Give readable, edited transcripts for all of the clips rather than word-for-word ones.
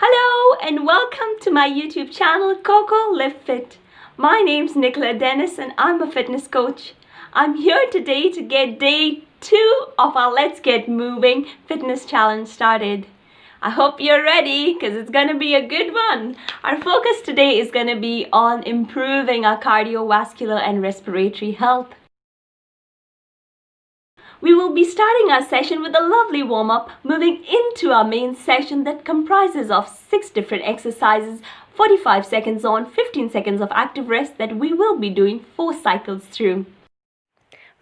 Hello and welcome to my YouTube channel CocoLiveFit. My name's Nicola Dennis and I'm a fitness coach. I'm here today to get day 2 of our Let's Get Moving fitness challenge started. I hope you're ready because it's going to be a good one. Our focus today is going to be on improving our cardiovascular and respiratory health. We will be starting our session with a lovely warm-up, moving into our main session that comprises of 6 different exercises, 45 seconds on, 15 seconds of active rest that we will be doing 4 cycles through.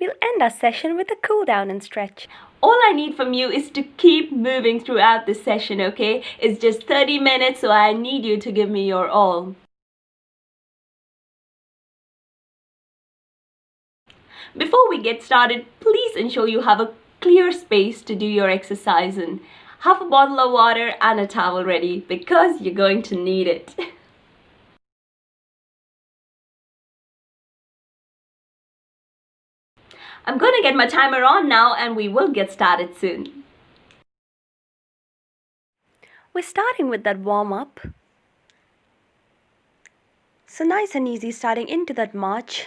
We'll end our session with a cool down and stretch. All I need from you is to keep moving throughout the session, okay? It's just 30 minutes, so I need you to give me your all. Before we get started, please ensure you have a clear space to do your exercise in. Have a bottle of water and a towel ready because you're going to need it. I'm going to get my timer on now and we will get started soon. We're starting with that warm-up. So nice and easy starting into that march.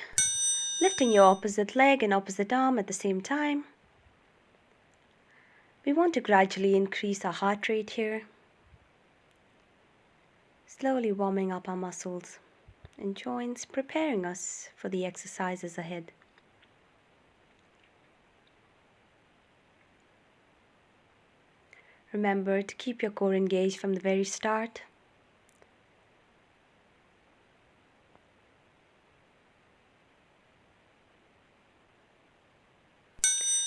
Lifting your opposite leg and opposite arm at the same time. We want to gradually increase our heart rate here. Slowly warming up our muscles and joints, preparing us for the exercises ahead. Remember to keep your core engaged from the very start.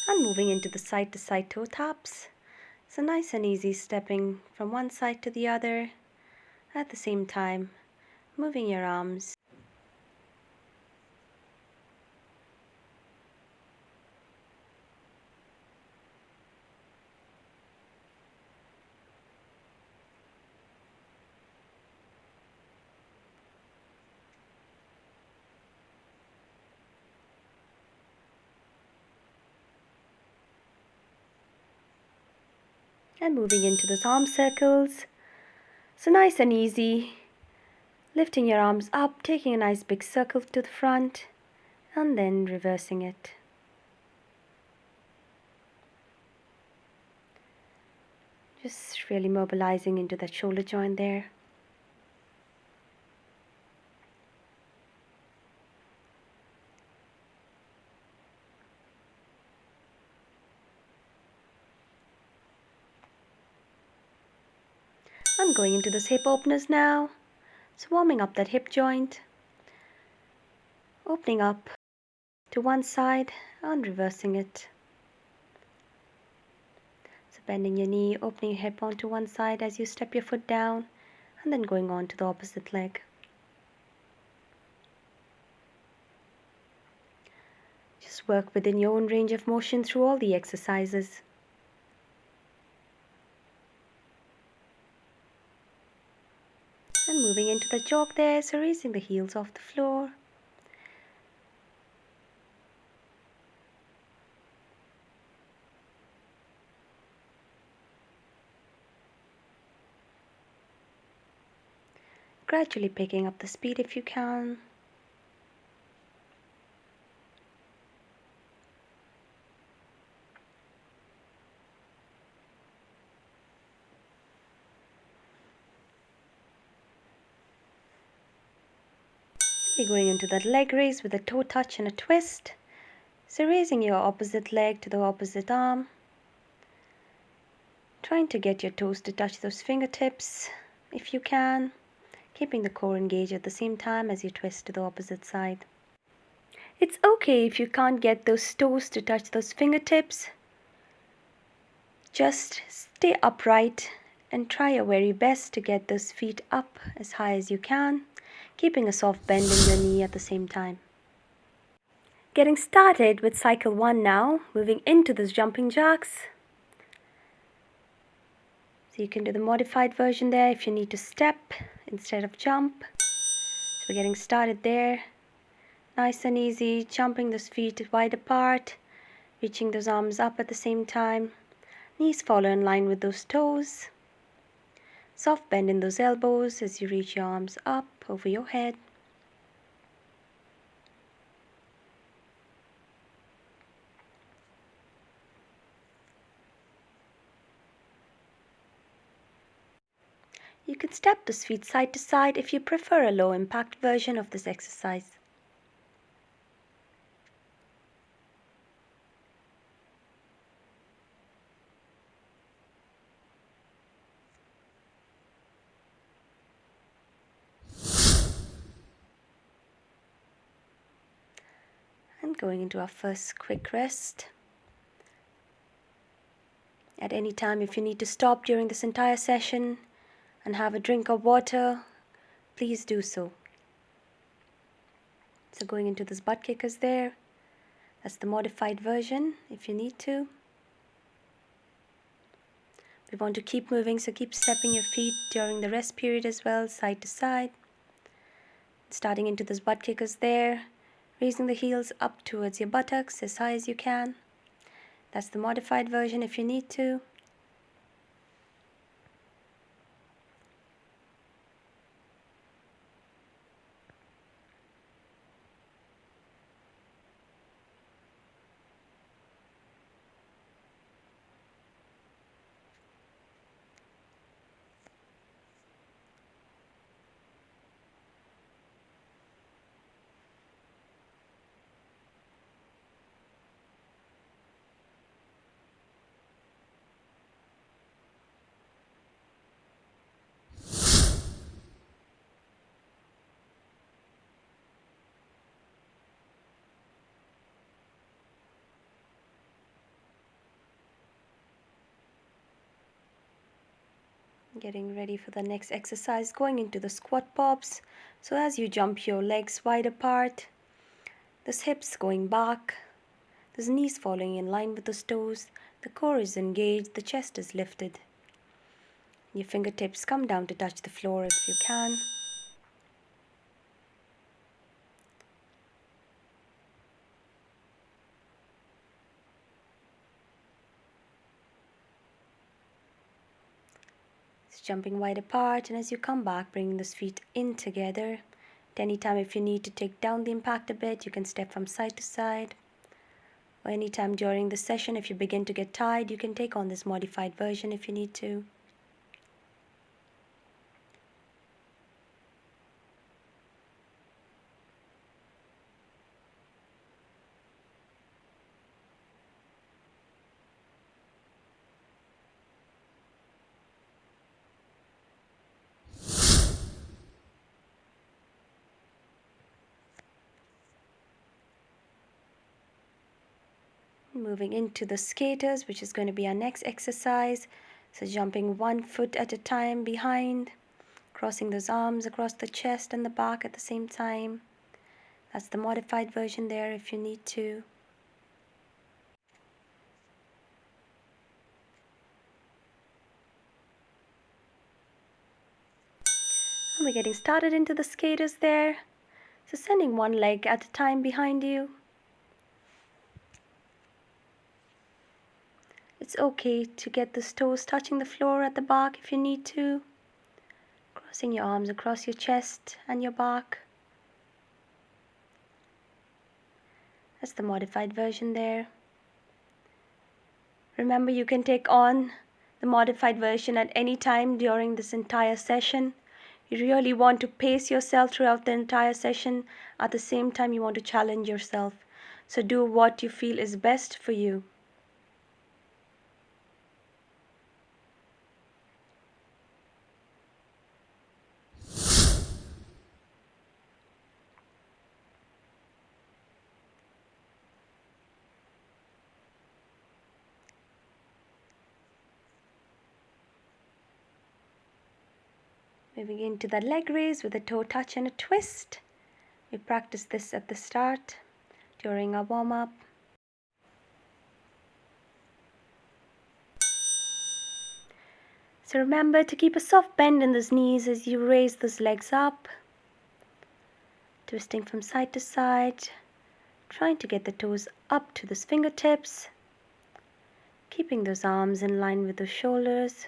And moving into the side-to-side toe taps. So nice and easy stepping from one side to the other. At the same time, moving your arms. And moving into those arm circles. So nice and easy. Lifting your arms up, taking a nice big circle to the front, and then reversing it. Just really mobilizing into that shoulder joint there. I'm going into those hip openers now. So warming up that hip joint. Opening up to one side and reversing it. So bending your knee, opening your hip onto one side as you step your foot down, and then going on to the opposite leg. Just work within your own range of motion through all the exercises. And moving into the jog there, so raising the heels off the floor. Gradually picking up the speed if you can. We're going into that leg raise with a toe touch and a twist. So raising your opposite leg to the opposite arm. Trying to get your toes to touch those fingertips if you can. Keeping the core engaged at the same time as you twist to the opposite side. It's okay if you can't get those toes to touch those fingertips. Just stay upright and try your very best to get those feet up as high as you can, keeping a soft bend in your knee at the same time. Getting started with cycle 1 now, moving into those jumping jacks. So you can do the modified version there if you need to step instead of jump. So we're getting started there. Nice and easy, jumping those feet wide apart, reaching those arms up at the same time. Knees follow in line with those toes. Soft bend in those elbows as you reach your arms up over your head. You can step those feet side to side if you prefer a low impact version of this exercise. And going into our first quick rest. At any time, if you need to stop during this entire session and have a drink of water, please do so. So going into this butt kickers there, that's the modified version if you need to. We want to keep moving, so keep stepping your feet during the rest period as well, side to side. Starting into this butt kickers there, raising the heels up towards your buttocks as high as you can. That's the modified version if you need to. Getting ready for the next exercise, going into the squat pops. So as you jump your legs wide apart, those hips going back, those knees falling in line with those toes, the core is engaged, the chest is lifted. Your fingertips come down to touch the floor if you can. Jumping wide apart, and as you come back, bringing those feet in together. At any time, if you need to take down the impact a bit, you can step from side to side. Or anytime during the session, if you begin to get tired, you can take on this modified version if you need to. Moving into the skaters, which is going to be our next exercise. So jumping one foot at a time behind, crossing those arms across the chest and the back at the same time. That's the modified version there if you need to. And we're getting started into the skaters there. So sending one leg at a time behind you. It's okay to get the toes touching the floor at the back if you need to. Crossing your arms across your chest and your back. That's the modified version there. Remember, you can take on the modified version at any time during this entire session. You really want to pace yourself throughout the entire session. At the same time, you want to challenge yourself. So do what you feel is best for you. Moving into the leg raise with a toe touch and a twist. We practice this at the start during our warm-up. So remember to keep a soft bend in those knees as you raise those legs up. Twisting from side to side, trying to get the toes up to those fingertips. Keeping those arms in line with those shoulders.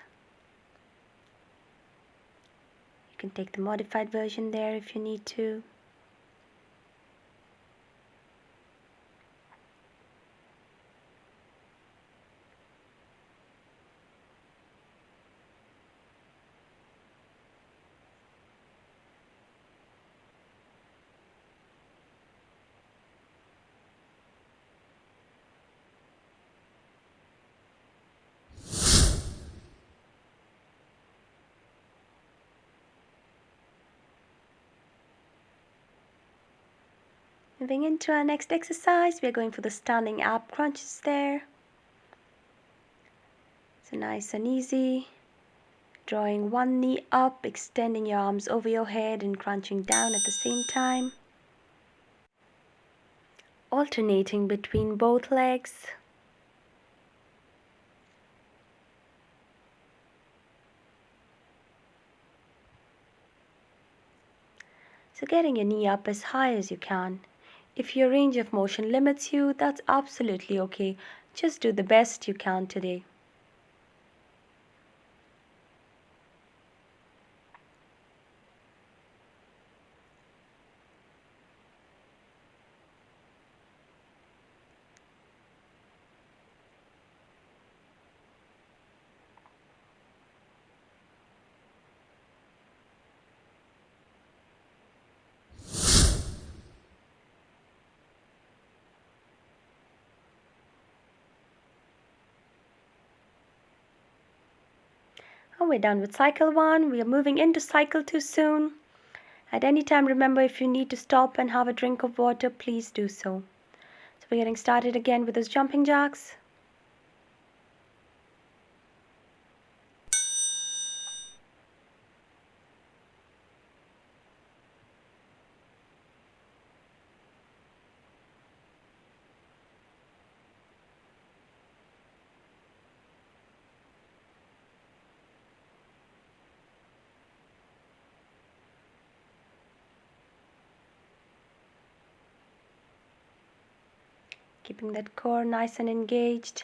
can take the modified version there if you need to. Moving into our next exercise, we are going for the standing ab crunches there. So nice and easy. Drawing one knee up, extending your arms over your head and crunching down at the same time. Alternating between both legs. So getting your knee up as high as you can. If your range of motion limits you, that's absolutely okay. Just do the best you can today. And we're done with cycle 1. We are moving into cycle 2 soon. At any time, remember, if you need to stop and have a drink of water, please do so. So we're getting started again with those jumping jacks. Keeping that core nice and engaged.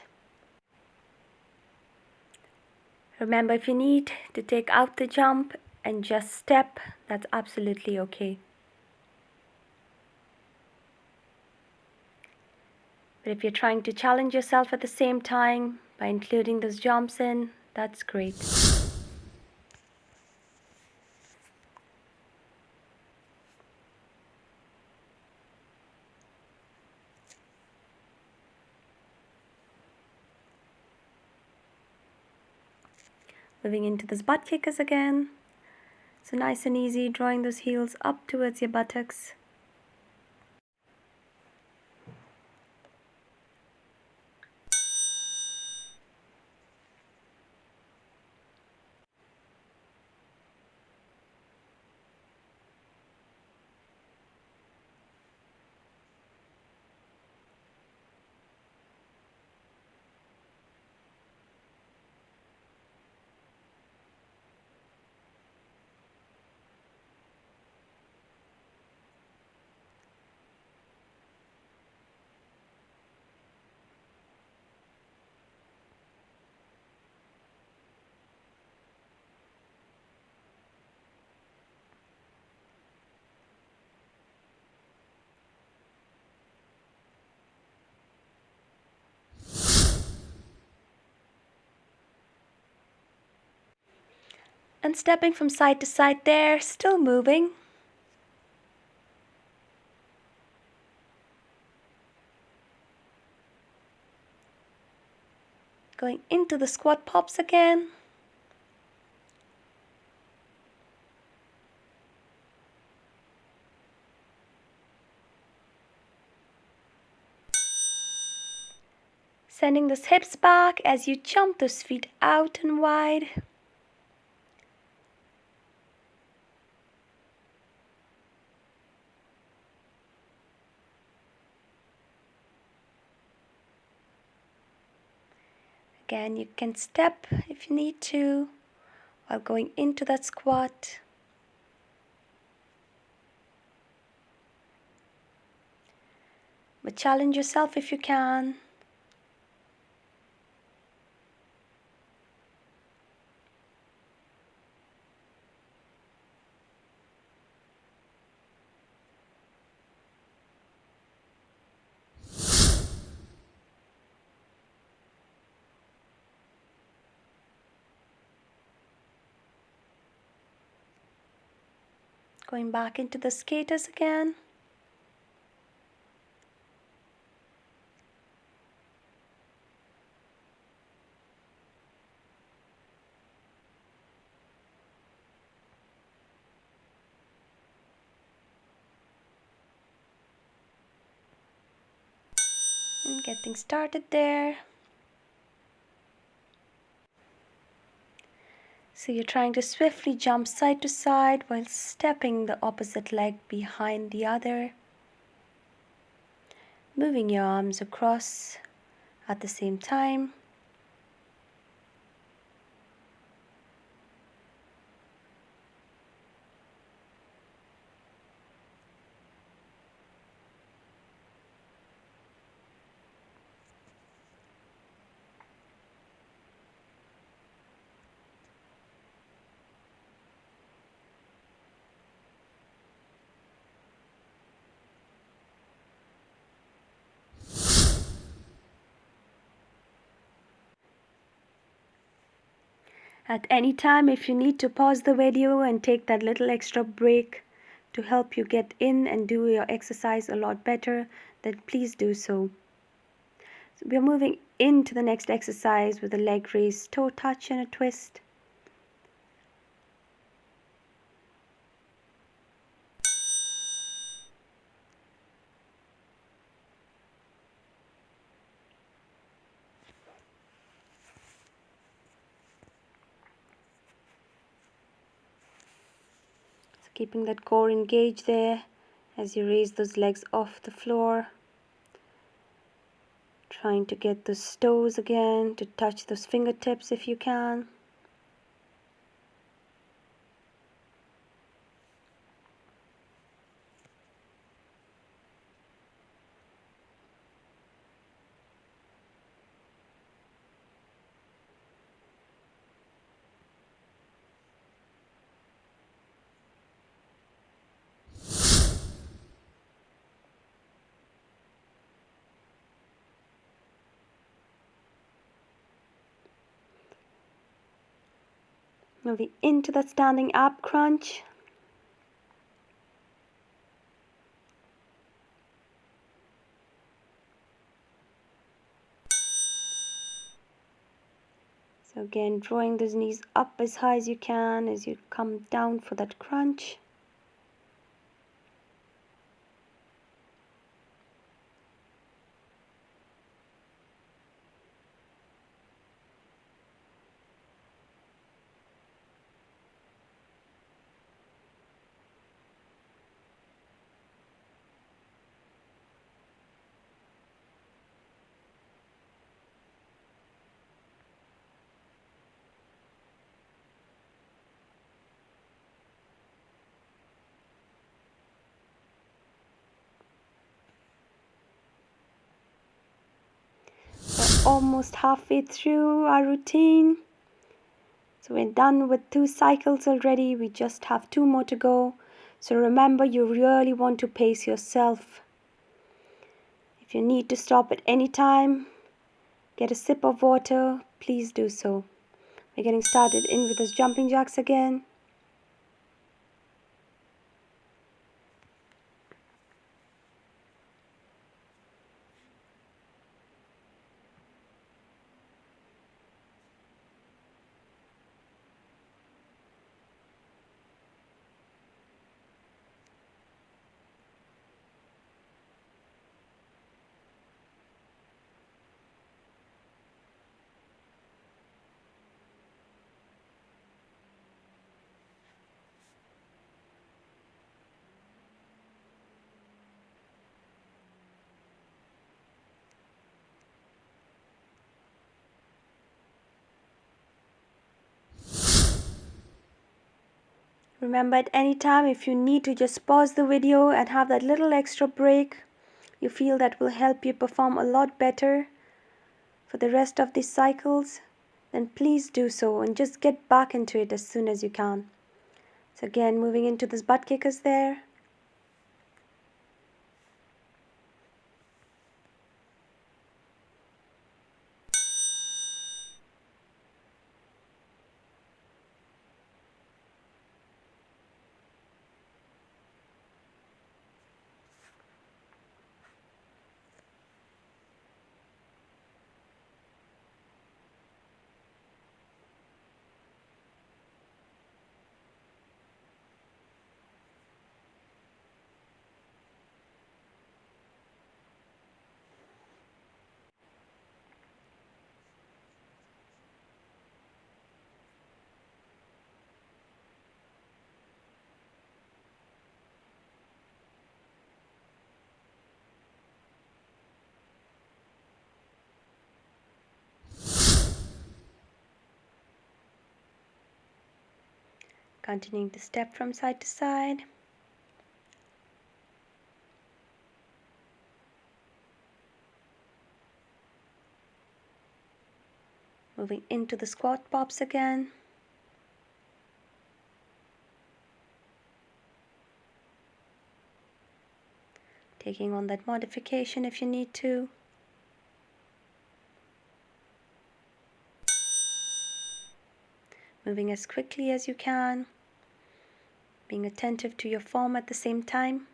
Remember, if you need to take out the jump and just step, that's absolutely okay. But if you're trying to challenge yourself at the same time by including those jumps in, that's great. Moving into those butt kickers again. So nice and easy, drawing those heels up towards your buttocks. And stepping from side to side there, still moving. Going into the squat pops again. Sending those hips back as you jump those feet out and wide. Again, you can step if you need to while going into that squat. But challenge yourself if you can. Going back into the skaters again. And getting started there. So you're trying to swiftly jump side to side while stepping the opposite leg behind the other. Moving your arms across at the same time. At any time, if you need to pause the video and take that little extra break to help you get in and do your exercise a lot better, then please do so. So we are moving into the next exercise with a leg raise, toe touch and a twist. Keeping that core engaged there as you raise those legs off the floor. Trying to get those toes again, to touch those fingertips if you can. Moving into the standing up crunch. So again, drawing those knees up as high as you can as you come down for that crunch. Almost halfway through our routine. So we're done with 2 cycles already. We just have 2 more to go. So remember, you really want to pace yourself. If you need to stop at any time, get a sip of water, please do so. We're getting started in with those jumping jacks again. Remember, at any time, if you need to just pause the video and have that little extra break, you feel that will help you perform a lot better for the rest of these cycles, then please do so and just get back into it as soon as you can. So again, moving into those butt kickers there. Continuing to step from side to side. Moving into the squat pops again. Taking on that modification if you need to. Moving as quickly as you can. Being attentive to your form at the same time.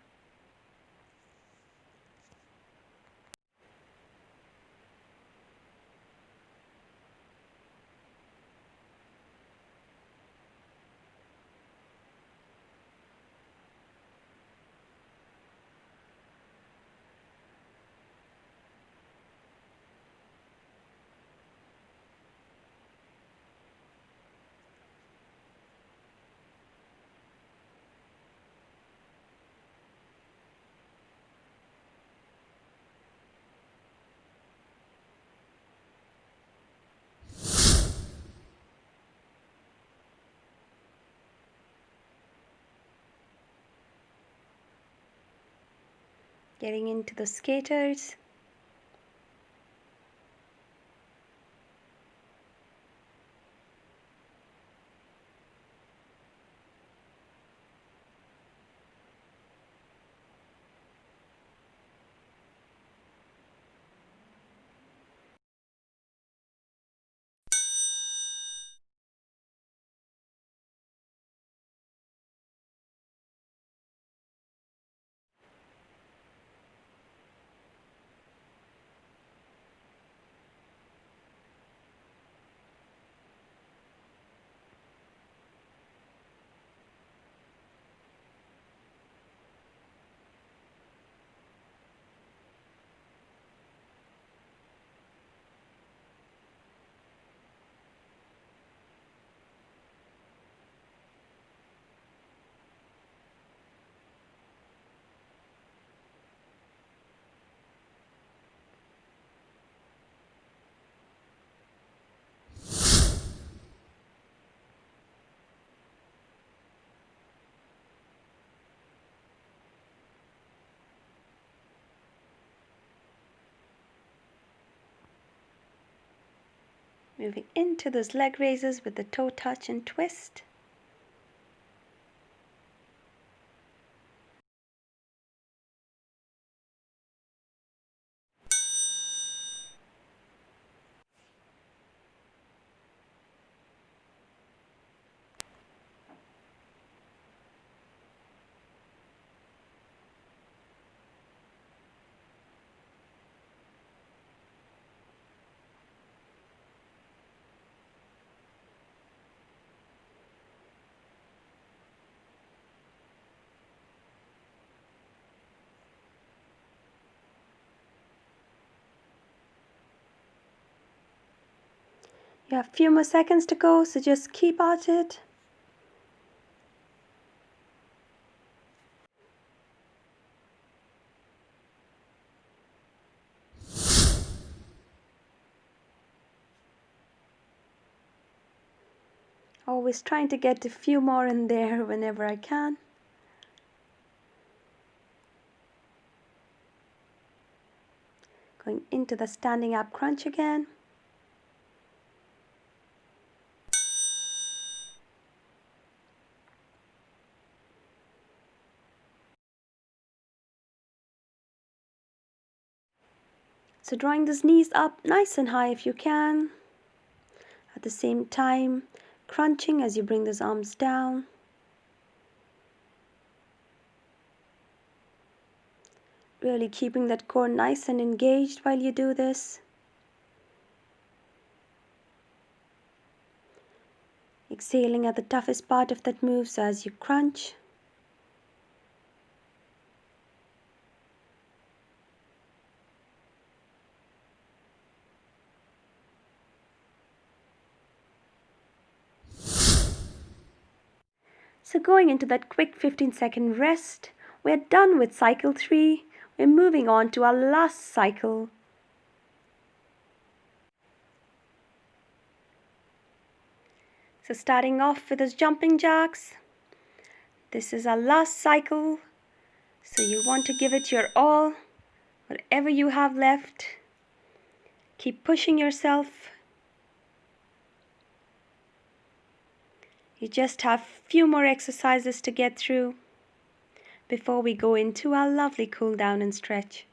Getting into the skaters. Moving into those leg raises with the toe touch and twist. You have a few more seconds to go, so just keep at it. Always trying to get a few more in there whenever I can. Going into the standing up crunch again. So drawing those knees up nice and high if you can. At the same time, crunching as you bring those arms down. Really keeping that core nice and engaged while you do this. Exhaling at the toughest part of that move, so as you crunch. So going into that quick 15-second rest, we're done with cycle 3. We're moving on to our last cycle. So starting off with those jumping jacks, This is our last cycle, so you want to give it your all, whatever you have left. Keep pushing yourself. You just have a few more exercises to get through before we go into our lovely cool down and stretch.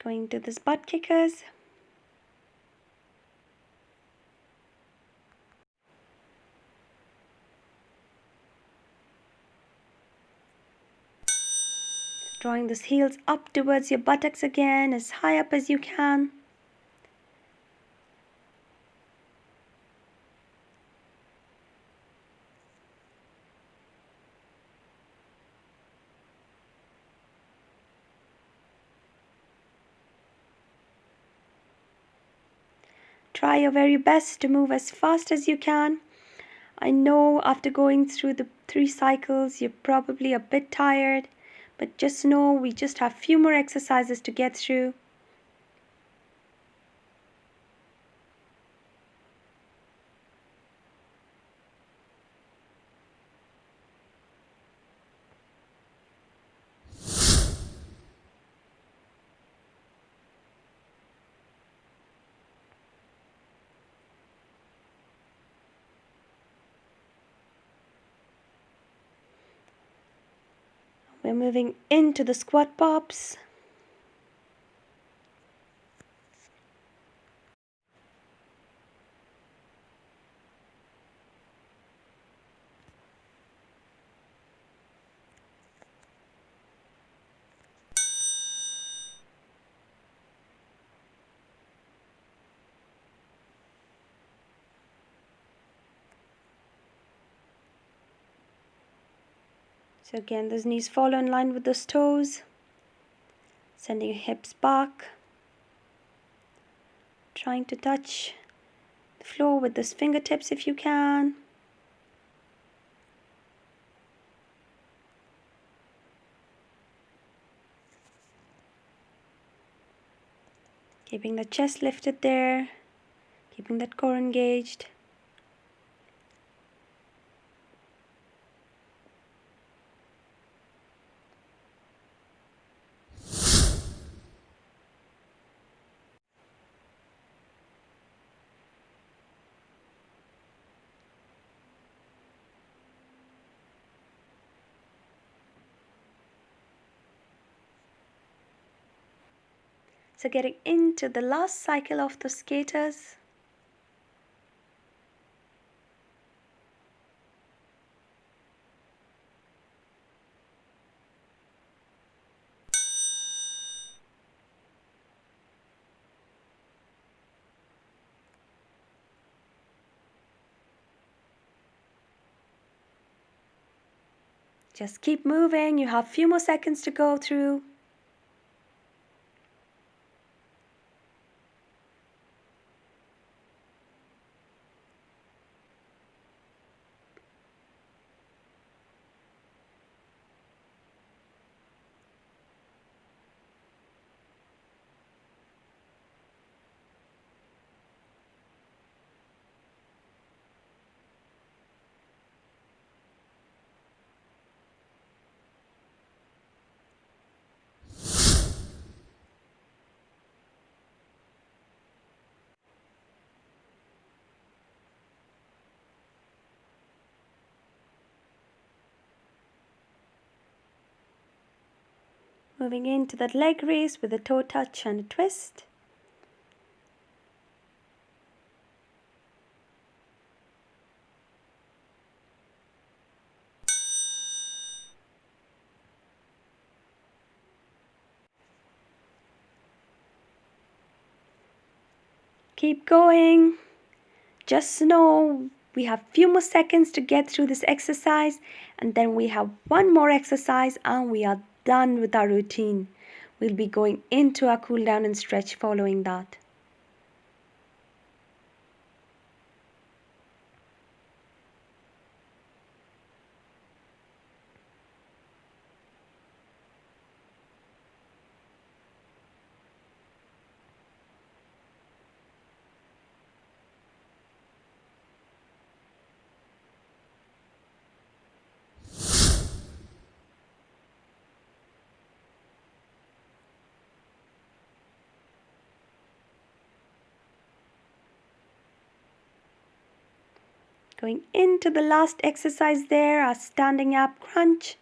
Going to this butt kickers. Drawing those heels up towards your buttocks again, as high up as you can. Try your very best to move as fast as you can. I know after going through the 3 cycles, you're probably a bit tired, but just know we just have a few more exercises to get through. We're moving into the squat pops. So again, those knees follow in line with those toes. Sending your hips back. Trying to touch the floor with those fingertips if you can. Keeping the chest lifted there. Keeping that core engaged. So getting into the last cycle of the skaters. Just keep moving. You have a few more seconds to go through. Moving into that leg raise with a toe touch and a twist. Keep going. Just know we have few more seconds to get through this exercise, and then we have one more exercise and we are done with our routine. We'll be going into our cool down and stretch following that. Going into the last exercise there, our standing up crunch.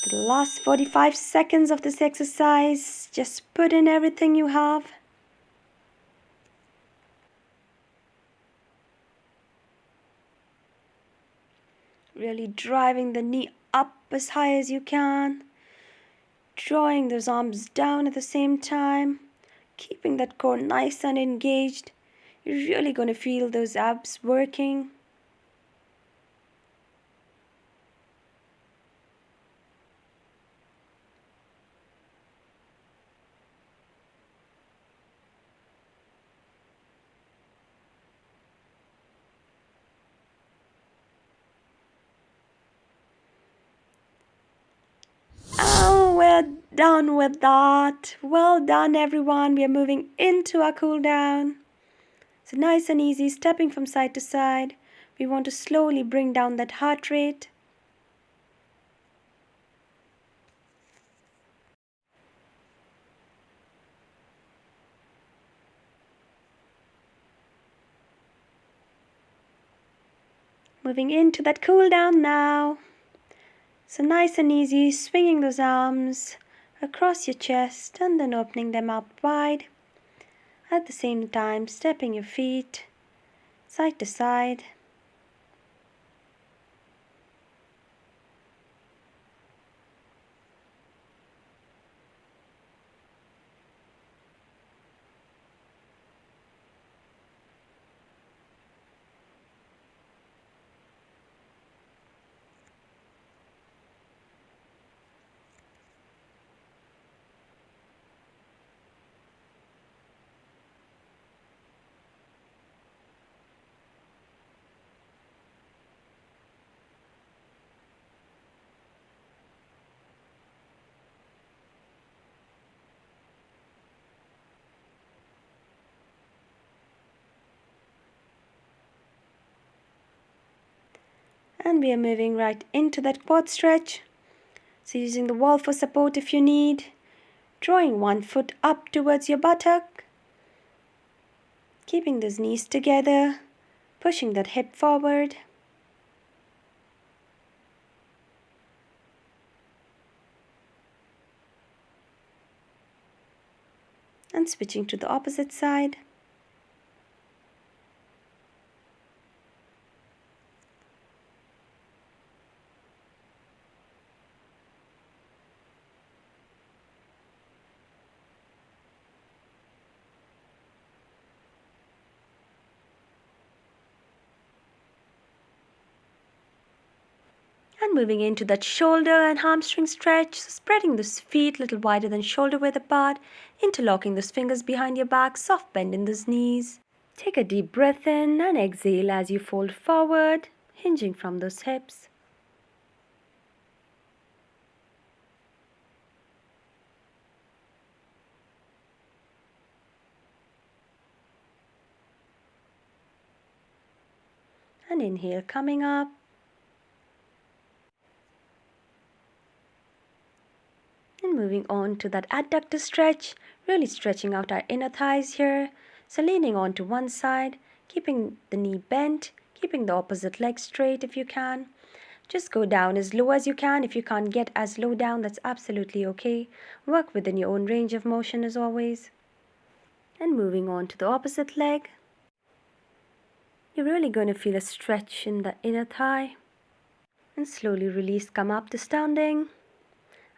The last 45 seconds of this exercise, just put in everything you have. Really driving the knee up as high as you can. Drawing those arms down at the same time. Keeping that core nice and engaged. You're really going to feel those abs working. Oh, we're done with that. Well done, everyone. We are moving into our cool down. So nice and easy, stepping from side to side. We want to slowly bring down that heart rate. Moving into that cool down now. So nice and easy, swinging those arms across your chest and then opening them up wide. At the same time, stepping your feet side to side. And we are moving right into that quad stretch. So using the wall for support if you need. Drawing one foot up towards your buttock. Keeping those knees together. Pushing that hip forward. And switching to the opposite side. And moving into that shoulder and hamstring stretch, so spreading those feet a little wider than shoulder width apart, interlocking those fingers behind your back, soft bend in those knees. Take a deep breath in and exhale as you fold forward, hinging from those hips. And inhale coming up. And moving on to that adductor stretch, really stretching out our inner thighs here. So leaning on to one side, keeping the knee bent, keeping the opposite leg straight if you can. Just go down as low as you can. If you can't get as low down, that's absolutely okay. Work within your own range of motion as always. And moving on to the opposite leg. You're really going to feel a stretch in the inner thigh. And slowly release, come up to standing.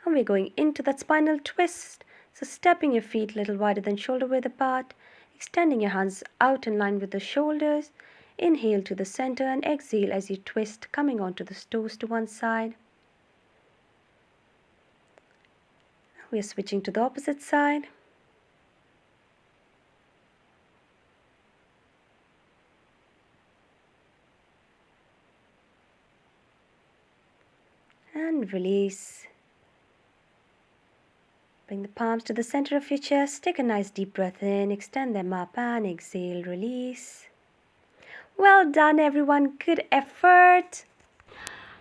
And we're going into that spinal twist. So stepping your feet a little wider than shoulder width apart, extending your hands out in line with the shoulders. Inhale to the center and exhale as you twist, coming onto the toes to one side. We are switching to the opposite side. And release. Bring the palms to the center of your chest. Take a nice deep breath in. Extend them up and exhale. Release. Well done, everyone. Good effort.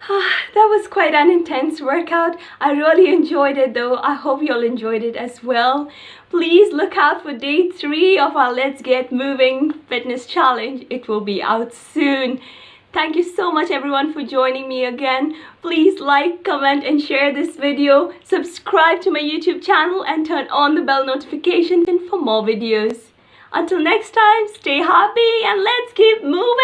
That was quite an intense workout. I really enjoyed it though. I hope you all enjoyed it as well. Please look out for day 3 of our Let's Get Moving fitness challenge. It will be out soon. Thank you so much everyone for joining me again. Please like, comment and share this video. Subscribe to my YouTube channel and turn on the bell notification for more videos. Until next time, stay happy and let's keep moving.